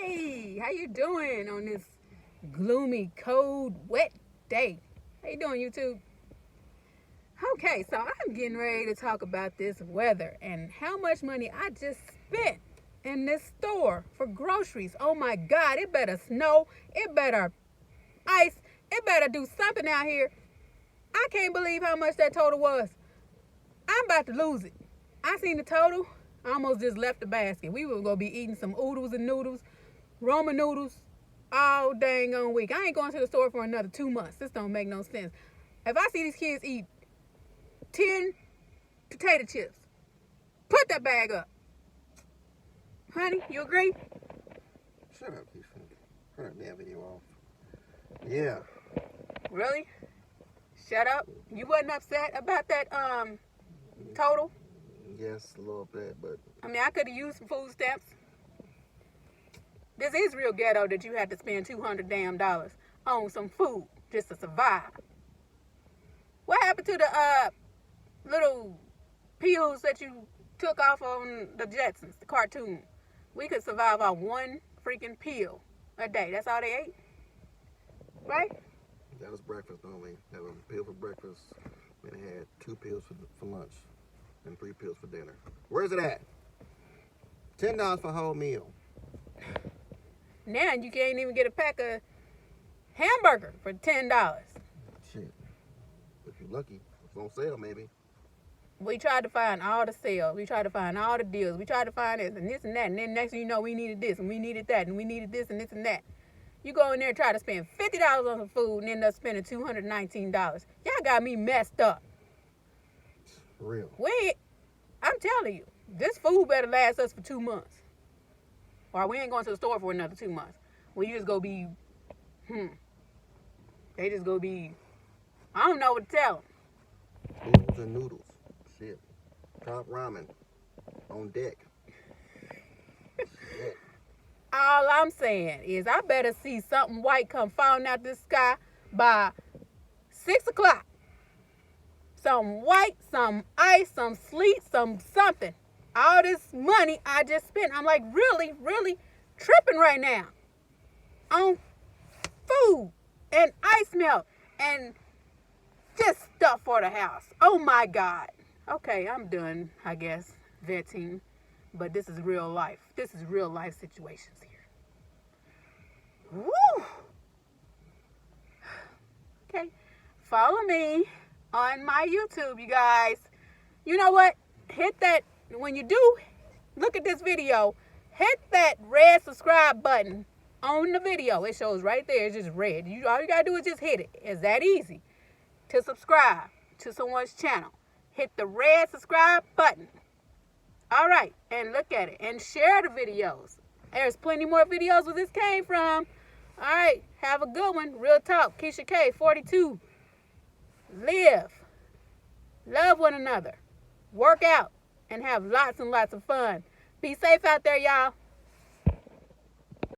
Hey, how you doing on this gloomy, cold, wet day? How you doing, YouTube? Okay, so I'm getting ready to talk about this weather and how much money I just spent in this store for groceries. Oh my God, it better snow, it better ice, it better do something out here. I can't believe how much that total was. I'm about to lose it. I seen the total. I almost just left the basket. We were gonna be eating some oodles and noodles, Roman noodles, all dang on week. I ain't going to the store for another 2 months. This don't make no sense. If I see these kids eat 10 potato chips, put that bag up. Honey, you agree? Shut up, Keisha. Turn that damn video off. Yeah. Really? Shut up. You wasn't upset about that total? Yes, a little bit, but I mean, I could have used some food stamps. This is real ghetto that you had to spend $200 damn on some food just to survive. What happened to the little pills that you took off on the Jetsons, the cartoon? We could survive on one freaking pill a day. That's all they ate, right? that was breakfast only. That was a pill for breakfast, and they had 2 pills for lunch and 3 pills for dinner. Where's it at? $10 for a whole meal. Now you can't even get a pack of hamburger for $10. Shit. If you're lucky, it's on sale maybe. We tried to find all the sales. We tried to find all the deals. We tried to find this and that. And then next thing you know, we needed this and we needed that and we needed this and this and that. You go in there and try to spend $50 on some food and end up spending $219. Y'all got me messed up. For real. I'm telling you, this food better last us for 2 months. Or we ain't going to the store for another 2 months. We just go be, they just go be, I don't know what to tell them. Oodles and noodles. Shit. Top ramen. On deck. Shit. All I'm saying is I better see something white come falling out the sky by 6 o'clock. Some white, some ice, some sleet, something. All this money I just spent. I'm like really, really tripping right now on food and ice melt and just stuff for the house. Oh my God. Okay, I'm done, I guess, venting. But this is real life. This is real life situations here. Woo! Okay, follow me on my YouTube, you guys. You know what? Hit that, when you do look at this video, hit that red subscribe button on the video. It shows right there. It's just red. All you got to do is just hit it. It's that easy to subscribe to someone's channel. Hit the red subscribe button. All right, and look at it and share the videos. There's plenty more videos where this came from. All right, have a good one. Real talk. Keisha K, 42. Live. Love one another. Work out and have lots and lots of fun. Be safe out there, y'all.